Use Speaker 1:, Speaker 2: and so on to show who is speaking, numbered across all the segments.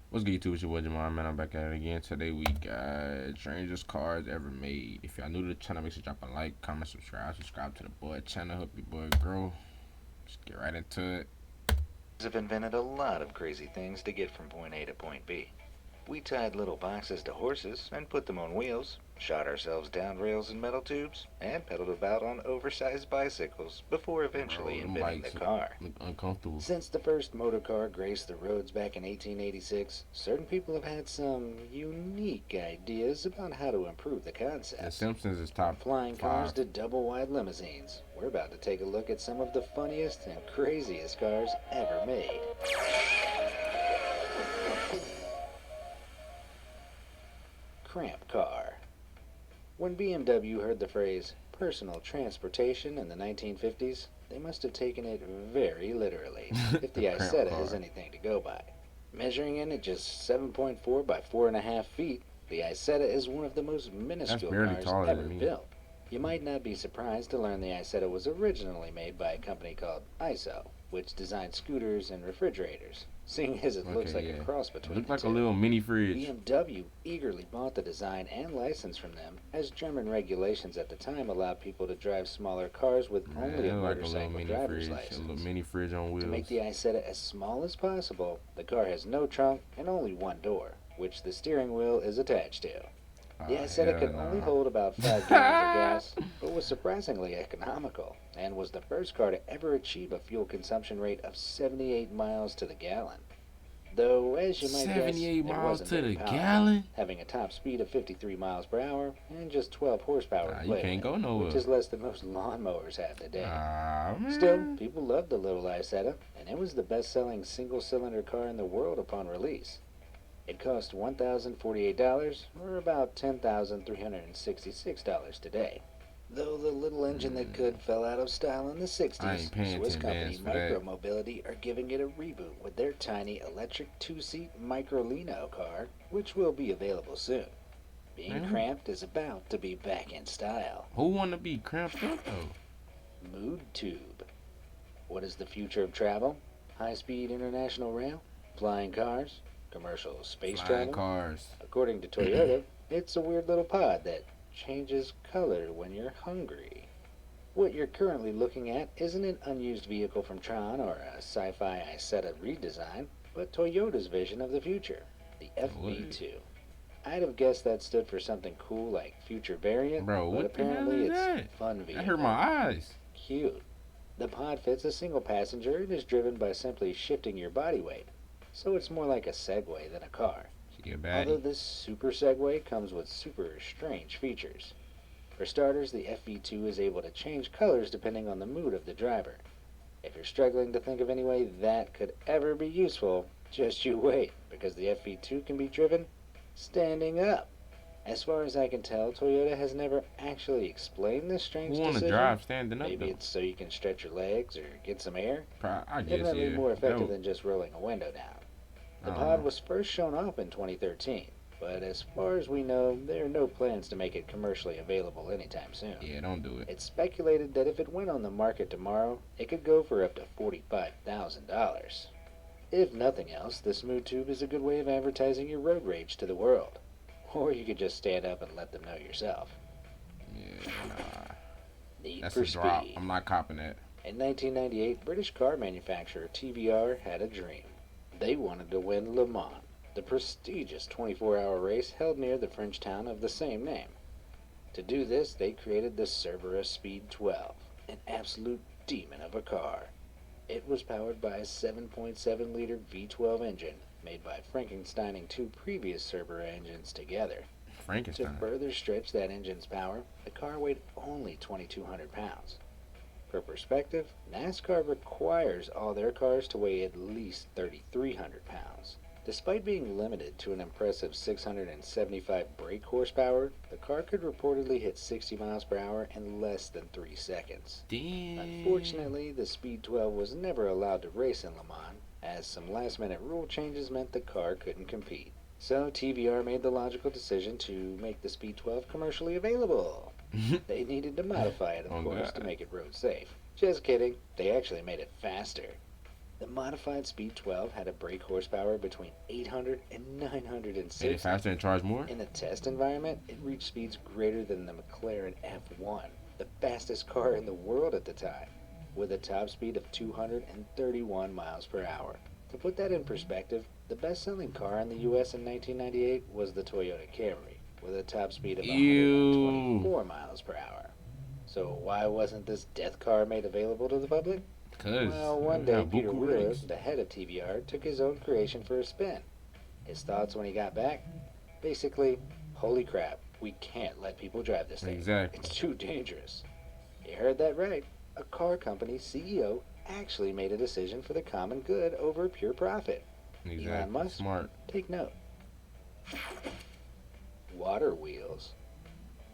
Speaker 1: What's good, YouTube? It's your boy Jamal, man. I'm back at it again. Today we got strangest cars ever made. If y'all new to the channel, make sure you drop a like, comment, subscribe. Subscribe to the boy channel. Help your boy grow. Just get right into it.
Speaker 2: Have invented a lot of crazy things to get from point A to point B. We tied little boxes to horses and put them on wheels, shot ourselves down rails and metal tubes, and pedaled about on oversized bicycles before eventually
Speaker 1: Bro, them
Speaker 2: inventing the
Speaker 1: bikes
Speaker 2: car.
Speaker 1: look uncomfortable.
Speaker 2: Since the first motor car graced the roads back in 1886, certain people have had some unique ideas about how to improve the
Speaker 1: The
Speaker 2: concept.
Speaker 1: Simpsons is
Speaker 2: From
Speaker 1: top
Speaker 2: flying cars
Speaker 1: 5.
Speaker 2: to double-wide limousines, we're about to take a look at some of the funniest and craziest cars ever made. Cramp car. When BMW heard the phrase personal transportation in the 1950s, they must have taken it very literally, if the
Speaker 1: Cramp
Speaker 2: Isetta is
Speaker 1: car.
Speaker 2: anything to go by. Measuring in at just 7.4 by 4.5 feet, the Isetta is one of the most
Speaker 1: That's
Speaker 2: minuscule
Speaker 1: barely
Speaker 2: cars
Speaker 1: taller
Speaker 2: ever
Speaker 1: than me.
Speaker 2: built. You might not be surprised to learn the Isetta was originally made by a company called ISO, which designed scooters and refrigerators, seeing as it looks like
Speaker 1: Okay,
Speaker 2: a
Speaker 1: yeah.
Speaker 2: cross
Speaker 1: It
Speaker 2: between
Speaker 1: looked
Speaker 2: the
Speaker 1: like a
Speaker 2: two.
Speaker 1: little mini fridge.
Speaker 2: BMW eagerly bought the design and license from them, as German regulations at the time allowed people to drive smaller cars with
Speaker 1: Man,
Speaker 2: only
Speaker 1: it
Speaker 2: a
Speaker 1: looked like a little
Speaker 2: motorcycle
Speaker 1: mini
Speaker 2: driver's
Speaker 1: fridge. A little
Speaker 2: license.
Speaker 1: mini fridge on
Speaker 2: To make
Speaker 1: wheels.
Speaker 2: the Isetta as small as possible, the car has no trunk and only one door, which the steering wheel is attached to. The Isetta
Speaker 1: Hell
Speaker 2: could only
Speaker 1: nah.
Speaker 2: hold about 5 gallons of gas, but was surprisingly economical, and was the first car to ever achieve a fuel consumption rate of 78 miles to the gallon. Though, as you might guess,
Speaker 1: 78
Speaker 2: it
Speaker 1: miles
Speaker 2: wasn't
Speaker 1: to
Speaker 2: very
Speaker 1: the
Speaker 2: powerful,
Speaker 1: gallon?
Speaker 2: having a top speed of 53 miles per hour and just 12 horsepower to
Speaker 1: Nah, you
Speaker 2: play
Speaker 1: can't
Speaker 2: with,
Speaker 1: go
Speaker 2: which
Speaker 1: nowhere.
Speaker 2: is less than most lawnmowers have today.
Speaker 1: Ah,
Speaker 2: Still,
Speaker 1: man.
Speaker 2: people loved the little Isetta, and it was the best-selling single-cylinder car in the world upon release. It cost $1,048, or about $10,366 today. Though the little engine that
Speaker 1: Mm,
Speaker 2: could fell out of style in the
Speaker 1: I
Speaker 2: 60s,
Speaker 1: ain't paying
Speaker 2: Swiss
Speaker 1: 10
Speaker 2: company
Speaker 1: bands for that.
Speaker 2: Micromobility are giving it a reboot with their tiny electric two-seat Microlino car, which will be available soon. Being
Speaker 1: Man,
Speaker 2: cramped is about to be back in style.
Speaker 1: who want to be cramped up, though?
Speaker 2: Mood tube. What is the future of travel? High-speed international rail? Flying cars? Commercial space
Speaker 1: Flying
Speaker 2: travel?
Speaker 1: cars.
Speaker 2: According to Toyota, it's a weird little pod that changes color when you're hungry. What you're currently looking at isn't an unused vehicle from Tron or a sci-fi Isetta redesign, but Toyota's vision of the future, the
Speaker 1: What?
Speaker 2: FV2. I'd have guessed that stood for something cool like future variant,
Speaker 1: Bro,
Speaker 2: but
Speaker 1: what the hell
Speaker 2: apparently
Speaker 1: is
Speaker 2: it's
Speaker 1: that?
Speaker 2: fun
Speaker 1: That hurt my
Speaker 2: vehicle.
Speaker 1: eyes.
Speaker 2: Cute. The pod fits a single passenger and is driven by simply shifting your body weight, so it's more like a Segway than a car.
Speaker 1: She a
Speaker 2: Although
Speaker 1: baddie.
Speaker 2: this super Segway comes with super strange features. For starters, the FV2 is able to change colors depending on the mood of the driver. If you're struggling to think of any way that could ever be useful, just you wait, because the FV2 can be driven standing up. As far as I can tell, Toyota has never actually explained this
Speaker 1: Who
Speaker 2: strange
Speaker 1: want to
Speaker 2: decision.
Speaker 1: drive standing up,
Speaker 2: Maybe
Speaker 1: though?
Speaker 2: it's so you can stretch your legs or get some air.
Speaker 1: I guess,
Speaker 2: Definitely
Speaker 1: yeah.
Speaker 2: more
Speaker 1: That
Speaker 2: effective
Speaker 1: was,
Speaker 2: than just rolling a window down.
Speaker 1: I
Speaker 2: The
Speaker 1: don't
Speaker 2: pod
Speaker 1: know.
Speaker 2: was first shown off in 2013, but as far as we know, there are no plans to make it commercially available anytime soon.
Speaker 1: Yeah, don't do it.
Speaker 2: It's speculated that if it went on the market tomorrow, it could go for up to $45,000. If nothing else, the smooth tube is a good way of advertising your road rage to the world. Or you could just stand up and let them know yourself.
Speaker 1: Yeah, nah.
Speaker 2: Need
Speaker 1: That's
Speaker 2: for
Speaker 1: a drop.
Speaker 2: Speed.
Speaker 1: I'm not copping that.
Speaker 2: In 1998, British car manufacturer TVR had a dream. They wanted to win Le Mans, the prestigious 24-hour race held near the French town of the same name. To do this, they created the Cerberus Speed 12, an absolute demon of a car. It was powered by a 7.7-liter V12 engine made by Frankensteining two previous Cerberus engines together. To
Speaker 1: Frankenstein.
Speaker 2: further stretch that engine's power, the car weighed only 2,200 pounds. For perspective, NASCAR requires all their cars to weigh at least 3,300 pounds. Despite being limited to an impressive 675 brake horsepower, the car could reportedly hit 60 miles per hour in less than 3 seconds.
Speaker 1: Damn.
Speaker 2: Unfortunately, the Speed 12 was never allowed to race in Le Mans, as some last-minute rule changes meant the car couldn't compete. So TVR made the logical decision to make the Speed 12 commercially available. They needed to modify it, of
Speaker 1: Oh,
Speaker 2: course, to
Speaker 1: God.
Speaker 2: make it road safe. Just kidding, they actually made it faster. The modified Speed 12 had a brake horsepower between 800 and
Speaker 1: Made it
Speaker 2: 960.
Speaker 1: faster and charge more?
Speaker 2: In a test environment, it reached speeds greater than the McLaren F1, the fastest car in the world at the time, with a top speed of 231 miles per hour. To put that in perspective, the best-selling car in the US in 1998 was the Toyota Camry, with a top speed of
Speaker 1: Ew.
Speaker 2: 124 miles per hour. So why wasn't this death car made available to the public?
Speaker 1: Cause
Speaker 2: Well,
Speaker 1: I
Speaker 2: one day
Speaker 1: have
Speaker 2: Peter
Speaker 1: buku
Speaker 2: Wheeler,
Speaker 1: rigs.
Speaker 2: the head of TVR, took his own creation for a spin. His thoughts when he got back? Basically, holy crap, we can't let people drive this thing.
Speaker 1: Exactly.
Speaker 2: It's too dangerous. You heard that right. A car company's CEO actually made a decision for the common good over pure profit.
Speaker 1: Exactly.
Speaker 2: Elon Musk,
Speaker 1: Smart.
Speaker 2: take note. Water wheels.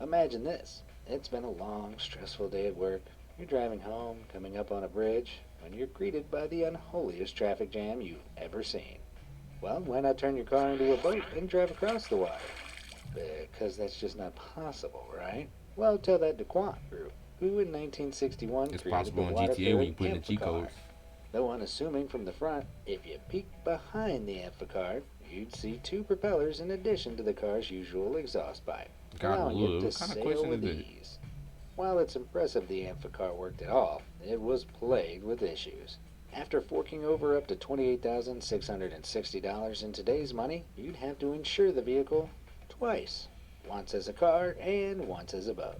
Speaker 2: Imagine this. It's been a long, stressful day at work. You're driving home, coming up on a bridge, when you're greeted by the unholiest traffic jam you've ever seen. Well, why not turn your car into a boat and drive across the water? Because that's just not possible, right? Well, tell that to Quant Group, who in 1961
Speaker 1: It's
Speaker 2: created the
Speaker 1: possible in
Speaker 2: water
Speaker 1: GTA when you
Speaker 2: filled
Speaker 1: put in the cheat
Speaker 2: amphicar.
Speaker 1: codes.
Speaker 2: Though unassuming from the front, if you peeked behind the amphicar, you'd see two propellers in addition to the car's usual exhaust pipe,
Speaker 1: God,
Speaker 2: allowing
Speaker 1: Lulu,
Speaker 2: it to
Speaker 1: what kind of
Speaker 2: sail
Speaker 1: question is
Speaker 2: with
Speaker 1: this?
Speaker 2: ease. While it's impressive the amphicar worked at all, it was plagued with issues. After forking over up to $28,660 in today's money, you'd have to insure the vehicle twice, once as a car and once as a boat.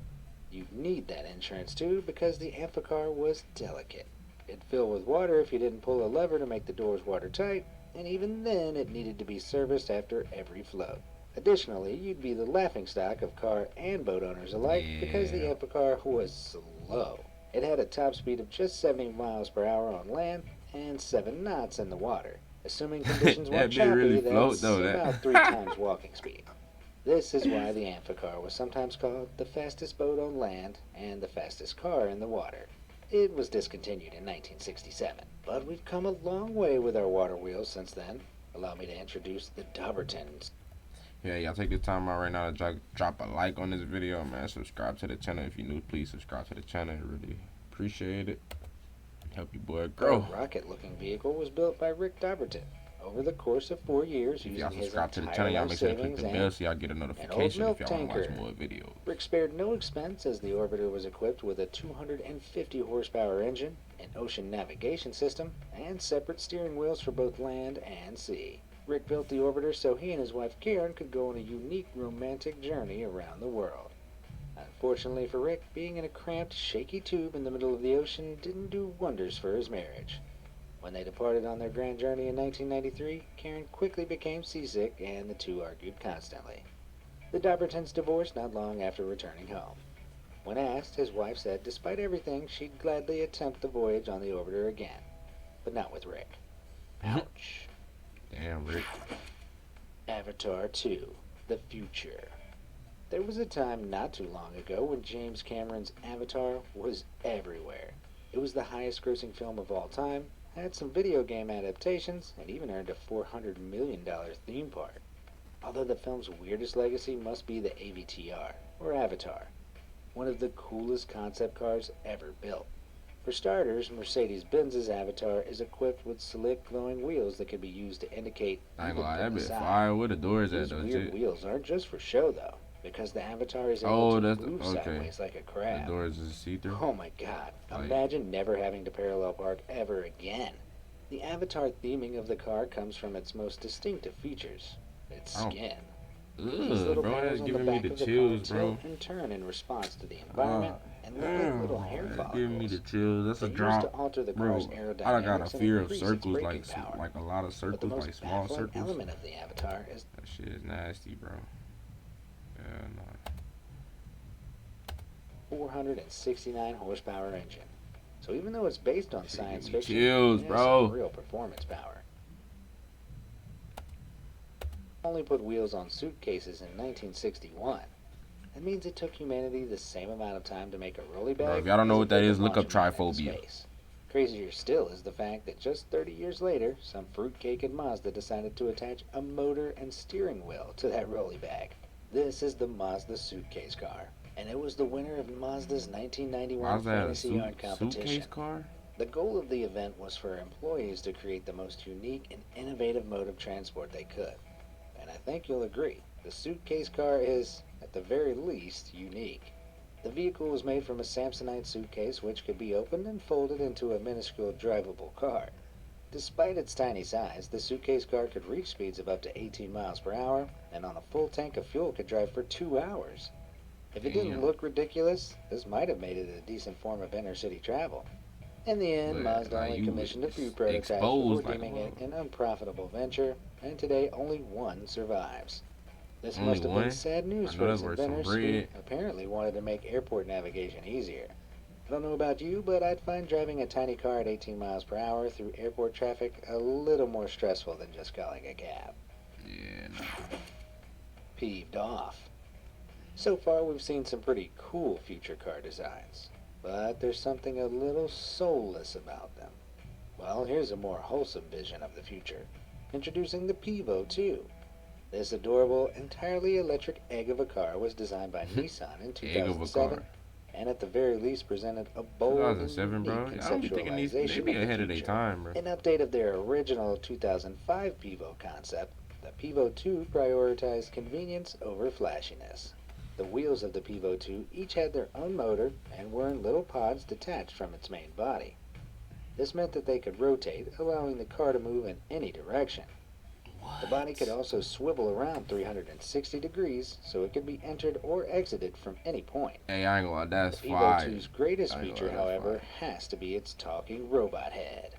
Speaker 2: You'd need that insurance too because the amphicar was delicate. It'd fill with water if you didn't pull a lever to make the doors watertight, and even then it needed to be serviced after every float. Additionally, you'd be the laughingstock of car and boat owners alike because the
Speaker 1: Yeah.
Speaker 2: amphicar was slow. It had a top speed of just 70 miles per hour on land and 7 knots in the water. Assuming conditions weren't
Speaker 1: That bit really
Speaker 2: choppy,
Speaker 1: float
Speaker 2: that's
Speaker 1: though.
Speaker 2: about 3
Speaker 1: That.
Speaker 2: times walking speed. This is why the amphicar was sometimes called the fastest boat on land and the fastest car in the water. It was discontinued in 1967, but we've come a long way with our water wheels since then. Allow me to introduce the Dobbertons.
Speaker 1: Yeah, y'all take this time out right now to drop a like on this video, man. Subscribe to the channel if you're new. Please subscribe to the channel. Really appreciate it. Help your boy
Speaker 2: Our
Speaker 1: grow.
Speaker 2: rocket-looking vehicle was built by Rick Dobberton over the course of 4 years
Speaker 1: If
Speaker 2: using
Speaker 1: y'all
Speaker 2: his
Speaker 1: subscribe to the
Speaker 2: entire
Speaker 1: channel, y'all
Speaker 2: life
Speaker 1: make sure to click
Speaker 2: savings
Speaker 1: the
Speaker 2: and
Speaker 1: bell so y'all get a
Speaker 2: an old
Speaker 1: notification
Speaker 2: milk
Speaker 1: if y'all want to watch
Speaker 2: tanker.
Speaker 1: more videos.
Speaker 2: Rick spared no expense as the Orbiter was equipped with a 250 horsepower engine, an ocean navigation system, and separate steering wheels for both land and sea. Rick built the Orbiter so he and his wife Karen could go on a unique romantic journey around the world. Unfortunately for Rick, being in a cramped, shaky tube in the middle of the ocean didn't do wonders for his marriage. When they departed on their grand journey in 1993, Karen quickly became seasick and the two argued constantly. The Dobbertons divorced not long after returning home. When asked, his wife said despite everything, she'd gladly attempt the voyage on the Orbiter again. But not with Rick. Ouch.
Speaker 1: Damn, Rick.
Speaker 2: Avatar 2: The Future. There was a time not too long ago when James Cameron's Avatar was everywhere. It was the highest grossing film of all time, had some video game adaptations, and even earned a $400 million theme park. Although the film's weirdest legacy must be the AVTR, or Avatar, one of the coolest concept cars ever built. For starters, Mercedes-Benz's Avatar is equipped with slick glowing wheels that can be used to indicate
Speaker 1: I ain't
Speaker 2: even
Speaker 1: gonna lie,
Speaker 2: from
Speaker 1: that
Speaker 2: the
Speaker 1: bit
Speaker 2: side.
Speaker 1: fire. Where the doors at
Speaker 2: These
Speaker 1: though?
Speaker 2: weird
Speaker 1: Shit.
Speaker 2: wheels aren't just for show though, because the Avatar is able
Speaker 1: Oh,
Speaker 2: to
Speaker 1: that's
Speaker 2: move
Speaker 1: okay.
Speaker 2: sideways like a
Speaker 1: The
Speaker 2: crab.
Speaker 1: doors is see through.
Speaker 2: Oh my god,
Speaker 1: Like-
Speaker 2: imagine never having to parallel park ever again. The Avatar theming of the car comes from its most distinctive features, its
Speaker 1: Oh.
Speaker 2: skin. These
Speaker 1: Ugh,
Speaker 2: little
Speaker 1: bro,
Speaker 2: panels
Speaker 1: that's
Speaker 2: on the
Speaker 1: giving me
Speaker 2: back
Speaker 1: the
Speaker 2: of the car
Speaker 1: chills, bro.
Speaker 2: tilt and turn in response to the environment and look like little hair
Speaker 1: That's giving me the
Speaker 2: follicles.
Speaker 1: chills. That's a
Speaker 2: They're used to
Speaker 1: drop.
Speaker 2: alter the
Speaker 1: Bro,
Speaker 2: car's
Speaker 1: I
Speaker 2: aerodynamics
Speaker 1: got a
Speaker 2: and
Speaker 1: fear of
Speaker 2: increase
Speaker 1: circles,
Speaker 2: its braking power.
Speaker 1: like a lot of
Speaker 2: But the
Speaker 1: circles,
Speaker 2: most
Speaker 1: like small
Speaker 2: baffling
Speaker 1: circles.
Speaker 2: element of the Avatar is
Speaker 1: That shit is nasty, bro. Yeah, no.
Speaker 2: 469 horsepower engine. So even though it's based on
Speaker 1: Shit
Speaker 2: science
Speaker 1: give me
Speaker 2: fiction,
Speaker 1: chills,
Speaker 2: it has
Speaker 1: bro.
Speaker 2: some real performance power. Only put wheels on suitcases in 1961. That means it took humanity the same amount of time to make a rolly bag.
Speaker 1: Bro, if y'all don't know
Speaker 2: as
Speaker 1: what
Speaker 2: it
Speaker 1: that
Speaker 2: took
Speaker 1: is,
Speaker 2: to
Speaker 1: look
Speaker 2: launch
Speaker 1: up
Speaker 2: a man into
Speaker 1: triphobia.
Speaker 2: space. Crazier still is the fact that just 30 years later, some fruitcake in Mazda decided to attach a motor and steering wheel to that rolly bag. This is the Mazda suitcase car, and it was the winner of Mazda's 1991
Speaker 1: Mazda had a
Speaker 2: Fantasy Yard competition.
Speaker 1: suitcase car?
Speaker 2: The goal of the event was for employees to create the most unique and innovative mode of transport they could. And I think you'll agree, the suitcase car is, at the very least, unique. The vehicle was made from a Samsonite suitcase which could be opened and folded into a minuscule drivable car. Despite its tiny size, the suitcase car could reach speeds of up to 18 miles per hour, and on a full tank of fuel could drive for 2 hours. If it didn't
Speaker 1: Damn.
Speaker 2: look ridiculous, this might have made it a decent form of inner city travel. In the end,
Speaker 1: But
Speaker 2: Mazda
Speaker 1: like
Speaker 2: only
Speaker 1: you
Speaker 2: commissioned a few
Speaker 1: was
Speaker 2: prototypes before
Speaker 1: exposed like a
Speaker 2: deeming it
Speaker 1: mother.
Speaker 2: an unprofitable venture, and today only one survives. This
Speaker 1: Only
Speaker 2: must have been
Speaker 1: one?
Speaker 2: sad
Speaker 1: I
Speaker 2: news
Speaker 1: know
Speaker 2: for
Speaker 1: that's
Speaker 2: its
Speaker 1: worth some
Speaker 2: inventors, who
Speaker 1: bread.
Speaker 2: apparently wanted to make airport navigation easier. I don't know about you, but I'd find driving a tiny car at 18 miles per hour through airport traffic a little more stressful than just calling a cab.
Speaker 1: Yeah, nah.
Speaker 2: Peeved off. So far, we've seen some pretty cool future car designs, but there's something a little soulless about them. Well, here's a more wholesome vision of the future. Introducing the Pivo 2. This adorable, entirely electric egg of a car was designed by Nissan in
Speaker 1: Egg of a car.
Speaker 2: 2007, and at the very least presented a bold and
Speaker 1: 2007,
Speaker 2: unique
Speaker 1: bro. I don't be thinking they
Speaker 2: conceptualization
Speaker 1: be
Speaker 2: of the
Speaker 1: ahead of their
Speaker 2: future.
Speaker 1: time, bro.
Speaker 2: An update of their original 2005 Pivo concept, the Pivo 2 prioritized convenience over flashiness. The wheels of the Pivo 2 each had their own motor and were in little pods detached from its main body. This meant that they could rotate, allowing the car to move in any direction. The body could
Speaker 1: What?
Speaker 2: also swivel around 360 degrees so it could be entered or exited from any point.
Speaker 1: Hey, I ain't gonna lie,
Speaker 2: The
Speaker 1: that's
Speaker 2: Pivo
Speaker 1: fire.
Speaker 2: 2's greatest
Speaker 1: I ain't gonna
Speaker 2: feature,
Speaker 1: lie, that's
Speaker 2: however,
Speaker 1: fire.
Speaker 2: has to be its talking robot head.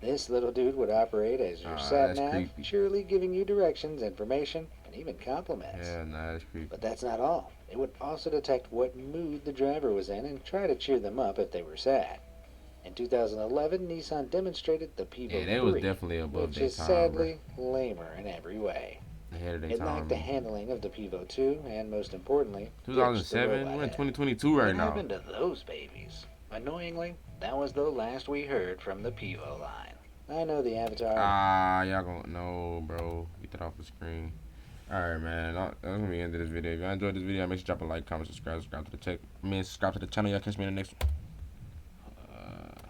Speaker 2: This little dude would operate as your sat
Speaker 1: That's
Speaker 2: nav,
Speaker 1: creepy.
Speaker 2: cheerily giving you directions, information, and even compliments.
Speaker 1: Yeah, nah, that's creepy.
Speaker 2: But that's not all. It would also detect what mood the driver was in and try to cheer them up if they were sad. In 2011, Nissan demonstrated the
Speaker 1: Yeah,
Speaker 2: Pivo
Speaker 1: they was
Speaker 2: 3,
Speaker 1: definitely above
Speaker 2: which
Speaker 1: their
Speaker 2: is
Speaker 1: time, bro.
Speaker 2: sadly lamer in every way.
Speaker 1: Ahead of their
Speaker 2: It lacked the
Speaker 1: time.
Speaker 2: handling of the Pivo 2 and, most importantly, ditched the
Speaker 1: 2007.
Speaker 2: robot
Speaker 1: We're in
Speaker 2: head.
Speaker 1: 2022 right
Speaker 2: What
Speaker 1: now.
Speaker 2: happened to those babies? Annoyingly, that was the last we heard from the Pivo line. I know the Avatar.
Speaker 1: Ah, y'all gonna no, bro. Get that off the screen. Alright, man. That's gonna be the end of this video. If you enjoyed this video, make sure you drop a like, comment, subscribe to the subscribe to the channel. Y'all catch me in the next one.